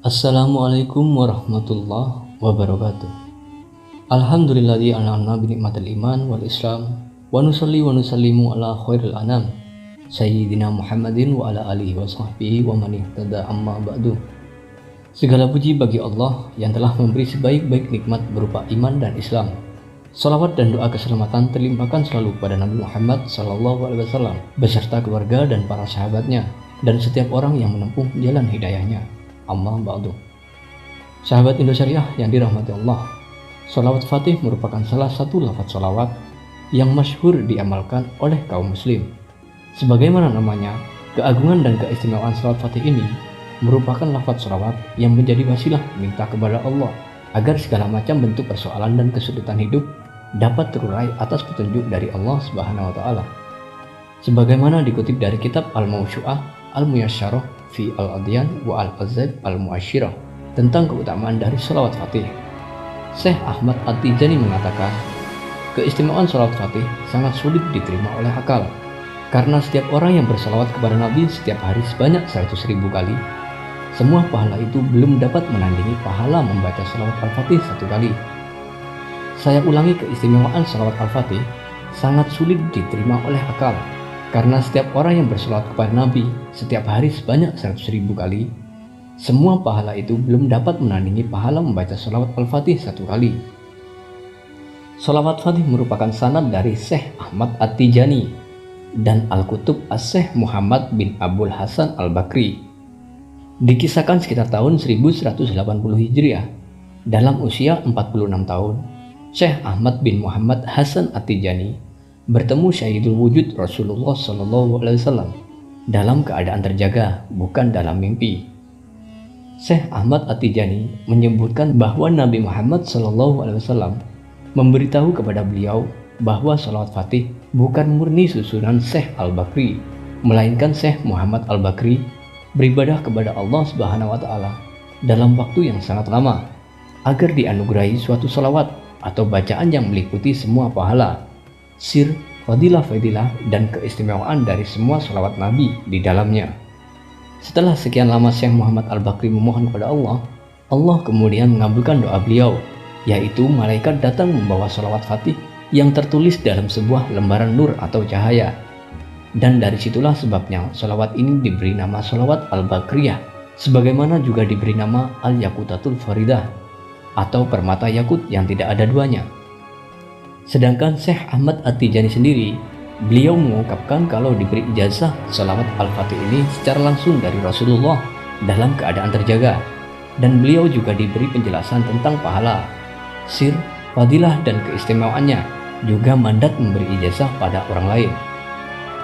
Assalamualaikum warahmatullahi wabarakatuh. Alhamdulilladzi an'amna bi ni'matil iman wal islam wa nusalli wa nusallimu ala khairil anam sayyidina Muhammadin wa ala alihi wa sahbihi wa man ihtada amma ba'du. Segala puji bagi Allah yang telah memberi sebaik-baik nikmat berupa iman dan Islam. Salawat dan doa keselamatan terlimpahkan selalu pada Nabi Muhammad SAW beserta keluarga dan para sahabatnya dan setiap orang yang menempuh jalan hidayahnya. Amma ba'du. Sahabat Indosyariah yang dirahmati Allah, sholawat fatih merupakan salah satu lafaz sholawat yang masyhur diamalkan oleh kaum muslim. Sebagaimana namanya, keagungan dan keistimewaan sholawat fatih ini merupakan lafaz sholawat yang menjadi wasilah minta kepada Allah agar segala macam bentuk persoalan dan kesulitan hidup dapat terurai atas petunjuk dari Allah Subhanahu wa Ta'ala. Sebagaimana dikutip dari kitab Al-Mawsu'ah Al-Muyasyarah fi Al-Adyan wa Al-Azab Al-Mu'asyirah tentang keutamaan dari sholawat fatih. Syekh Ahmad At-Tijani mengatakan, keistimewaan sholawat fatih sangat sulit diterima oleh akal, karena setiap orang yang bersalawat kepada Nabi setiap hari sebanyak 100.000 kali, semua pahala itu belum dapat menandingi pahala membaca sholawat Al-Fatih 1 kali. Saya ulangi, keistimewaan sholawat Al-Fatih sangat sulit diterima oleh akal, karena setiap orang yang bersalawat kepada Nabi setiap hari sebanyak 100.000 kali, semua pahala itu belum dapat menandingi pahala membaca sholawat Al-Fatih 1 kali. Sholawat Fatih merupakan sanad dari Syekh Ahmad At-Tijani dan Al-Kutub As-Syekh Muhammad bin Abdul Hasan Al-Bakri. Dikisahkan sekitar tahun 1180 Hijriah, dalam usia 46 tahun, Syekh Ahmad bin Muhammad Hasan At-Tijani bertemu Syahidul Wujud Rasulullah SAW dalam keadaan terjaga, bukan dalam mimpi. Syekh Ahmad At-Tijani menyebutkan bahwa Nabi Muhammad SAW memberitahu kepada beliau bahwa sholawat fatih bukan murni susunan Syekh Al-Bakri, melainkan Syekh Muhammad Al-Bakri beribadah kepada Allah Subhanahu wa Ta'ala dalam waktu yang sangat lama agar dianugerahi suatu sholawat atau bacaan yang meliputi semua pahala, sir, fadilah, dan keistimewaan dari semua sholawat Nabi di dalamnya. Setelah sekian lama Syekh Muhammad Al-Bakri memohon kepada Allah, Allah kemudian mengabulkan doa beliau, yaitu malaikat datang membawa sholawat fatih yang tertulis dalam sebuah lembaran nur atau cahaya. Dan dari situlah sebabnya sholawat ini diberi nama sholawat Al-Bakriyah, sebagaimana juga diberi nama Al-Yakutatul Faridah atau permata yakut yang tidak ada duanya. Sedangkan Syekh Ahmad At-Tijani sendiri, beliau mengungkapkan kalau diberi ijazah sholawat Al-Fatih ini secara langsung dari Rasulullah dalam keadaan terjaga, dan beliau juga diberi penjelasan tentang pahala, sir, fadilah, dan keistimewaannya, juga mandat memberi ijazah pada orang lain.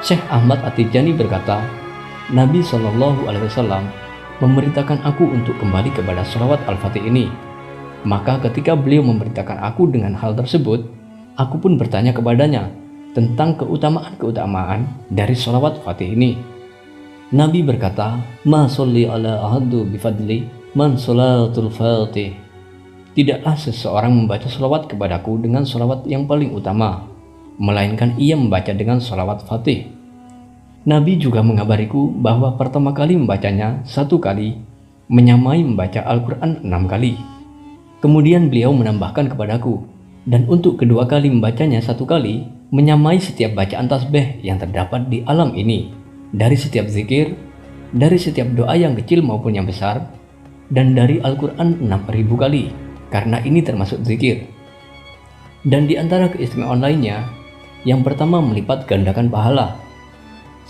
Syekh Ahmad At-Tijani berkata, Nabi SAW memerintahkan aku untuk kembali kepada sholawat Al-Fatih ini. Maka ketika beliau memerintahkan aku dengan hal tersebut, aku pun bertanya kepadanya tentang keutamaan-keutamaan dari sholawat fatih ini. Nabi berkata, Ma sholli ala ahadu bifadli man sholatul fatih. Tidaklah seseorang membaca sholawat kepadaku dengan sholawat yang paling utama, melainkan ia membaca dengan sholawat fatih. Nabi juga mengabariku bahwa pertama kali membacanya 1 kali, menyamai membaca Al-Quran 6 kali. Kemudian beliau menambahkan kepadaku, dan untuk kedua kali membacanya 1 kali, menyamai setiap bacaan tasbih yang terdapat di alam ini, dari setiap zikir, dari setiap doa yang kecil maupun yang besar, dan dari Al-Quran 6.000 kali, karena ini termasuk zikir. Dan di antara keistimewaan lainnya, yang pertama melipat gandakan pahala.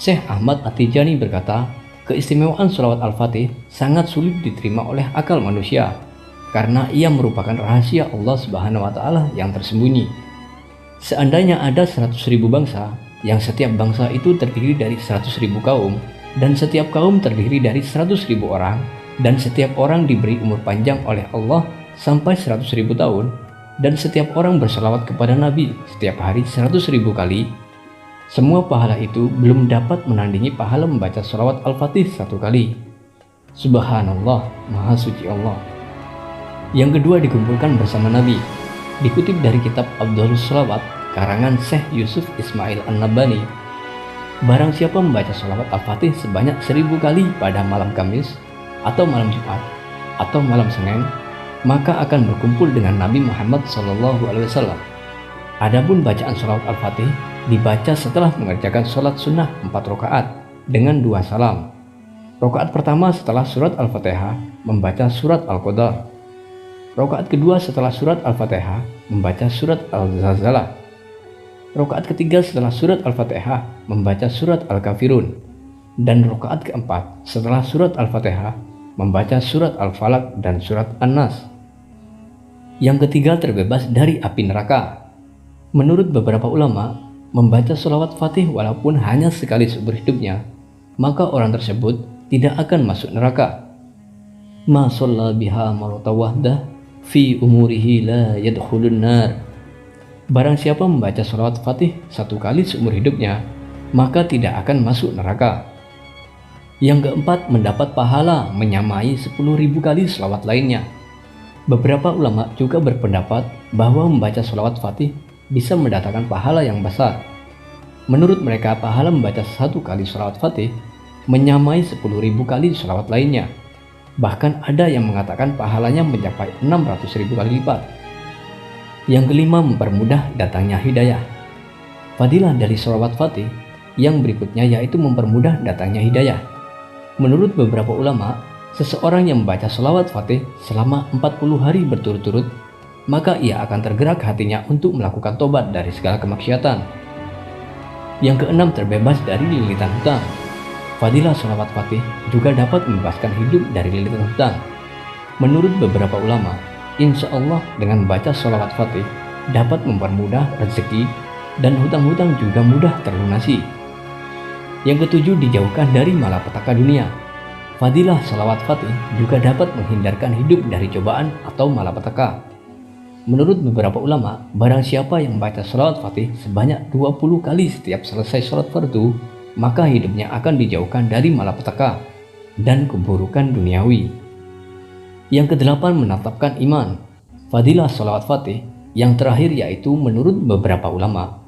Syekh Ahmad At-Tijani berkata, keistimewaan sholawat Al-Fatih sangat sulit diterima oleh akal manusia, karena ia merupakan rahasia Allah Subhanahu wa Ta'ala yang tersembunyi. Seandainya ada 100.000 bangsa, yang setiap bangsa itu terdiri dari 100.000 kaum, dan setiap kaum terdiri dari 100.000 orang, dan setiap orang diberi umur panjang oleh Allah sampai 100.000 tahun, dan setiap orang bersalawat kepada Nabi setiap hari 100.000 kali, semua pahala itu belum dapat menandingi pahala membaca sholawat Al-Fatih 1 kali. Subhanallah, Maha Suci Allah. Yang kedua dikumpulkan bersama Nabi, dikutip dari kitab Abdulus Sholawat karangan Syekh Yusuf Ismail An-Nabani. Barang siapa membaca sholawat Al-Fatih sebanyak 1000 kali pada malam Kamis atau malam Jumat, atau malam Senin, maka akan berkumpul dengan Nabi Muhammad SAW. Adapun bacaan sholawat Al-Fatih dibaca setelah mengerjakan sholat sunnah 4 rakaat dengan 2 salam. Rakaat pertama setelah surat Al-Fatihah membaca surat Al-Qadar. Rakaat kedua setelah surat Al-Fatihah membaca surat Al-Zalzalah. Rakaat ketiga setelah surat Al-Fatihah membaca surat Al-Kafirun. Dan rakaat keempat setelah surat Al-Fatihah membaca surat Al-Falaq dan surat An-Nas. Yang ketiga terbebas dari api neraka. Menurut beberapa ulama, membaca sholawat Fatih walaupun hanya sekali seumur hidupnya, maka orang tersebut tidak akan masuk neraka. Ma shalla biha marratan wahdah fi umurihi la yadkhulun nar. Barang siapa membaca sholawat Fatih 1 kali seumur hidupnya, maka tidak akan masuk neraka. Yang keempat, mendapat pahala menyamai 10.000 kali sholawat lainnya. Beberapa ulama juga berpendapat bahwa membaca sholawat Fatih bisa mendatangkan pahala yang besar. Menurut mereka, pahala membaca 1 kali sholawat Fatih menyamai 10.000 kali sholawat lainnya. Bahkan ada yang mengatakan pahalanya mencapai 600.000 kali lipat. Yang kelima, mempermudah datangnya hidayah. Fadilah dari sholawat Fatih yang berikutnya yaitu mempermudah datangnya hidayah. Menurut beberapa ulama, seseorang yang membaca sholawat Fatih selama 40 hari berturut-turut, maka ia akan tergerak hatinya untuk melakukan tobat dari segala kemaksiatan. Yang keenam, terbebas dari lilitan hutang. Fadilah sholawat Fatih juga dapat membebaskan hidup dari lilitan hutang. Menurut beberapa ulama, insya Allah dengan membaca sholawat Fatih dapat mempermudah rezeki dan hutang-hutang juga mudah terlunasi. Yang ketujuh, dijauhkan dari malapetaka dunia. Fadilah sholawat Fatih juga dapat menghindarkan hidup dari cobaan atau malapetaka. Menurut beberapa ulama, barang siapa yang membaca sholawat Fatih sebanyak 20 kali setiap selesai sholat fardu, maka hidupnya akan dijauhkan dari malapetaka dan keburukan duniawi. Yang kedelapan, menetapkan iman. Fadilah sholawat Fatih yang terakhir yaitu menurut beberapa ulama,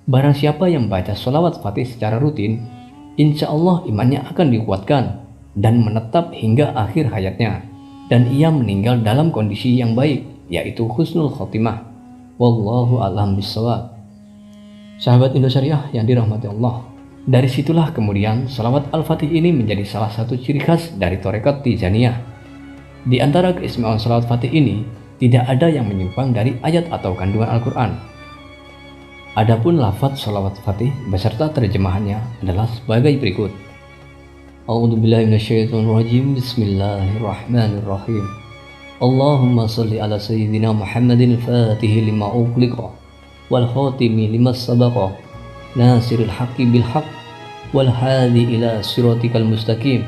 barang siapa yang membaca sholawat Fatih secara rutin, insya Allah imannya akan dikuatkan dan menetap hingga akhir hayatnya, dan ia meninggal dalam kondisi yang baik, yaitu husnul khotimah. Wallahu a'lam bishawab. Sahabat Indosyariah yang dirahmati Allah, dari situlah kemudian sholawat Al-Fatih ini menjadi salah satu ciri khas dari Tarekat Tijaniyah. Di antara keistimewaan sholawat Fatih ini, tidak ada yang menyimpang dari ayat atau kandungan Al-Quran. Adapun lafaz sholawat Fatih beserta terjemahannya adalah sebagai berikut. A'udzubillahi minasyaitonirrajim. Bismillahirrahmanirrahim. Allahumma shalli ala sayyidina Muhammadin al-Fatih lima ughliqa wal khatimi lima sabaqa nasiril haqqi bil haqq wal hadi ila siratikal mustaqim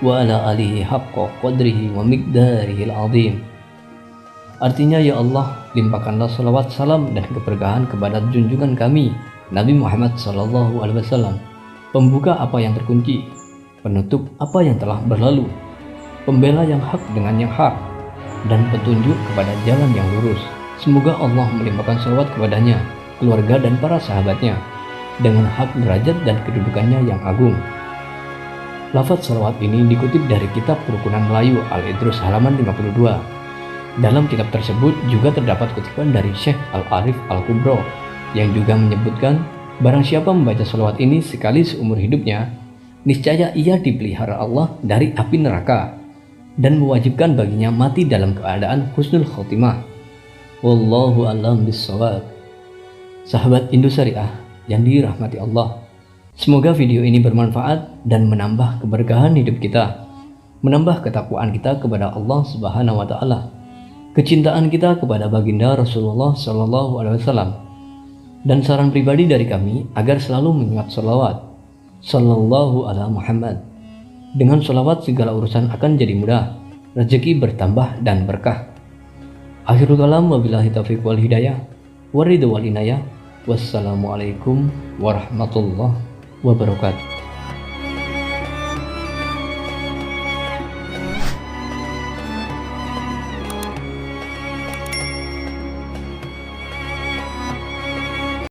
wa ala alihi haqqa qadrihi wa miqdarihil azim. Artinya, ya Allah, limpahkanlah salawat, salam, dan keberkahan kepada junjungan kami, Nabi Muhammad SAW, pembuka apa yang terkunci, penutup apa yang telah berlalu, pembela yang hak dengan yang hak, dan petunjuk kepada jalan yang lurus. Semoga Allah melimpahkan salawat kepadanya, keluarga, dan para sahabatnya, dengan hak derajat dan kedudukannya yang agung. Lafaz salawat ini dikutip dari kitab Kerukunan Melayu Al-Idrus halaman 52. Dalam kitab tersebut juga terdapat kutipan dari Syekh Al-Arif Al-Kubro yang juga menyebutkan, barang siapa membaca salawat ini sekali seumur hidupnya, niscaya ia dipelihara Allah dari api neraka dan mewajibkan baginya mati dalam keadaan husnul khotimah. Wallahu a'lam bishawab. Sahabat Indosyariah yang dirahmati Allah, semoga video ini bermanfaat dan menambah keberkahan hidup kita, menambah ketakwaan kita kepada Allah Subhanahu wa Ta'ala, kecintaan kita kepada baginda Rasulullah SAW, dan saran pribadi dari kami agar selalu mengingat sholawat Sallallahu ala Muhammad. Dengan sholawat segala urusan akan jadi mudah, rezeki bertambah dan berkah. Akhirul kalam, wabillahi taufiq wal hidayah, waridhu wal inayah. Wassalamualaikum warahmatullahi wabarakatuh.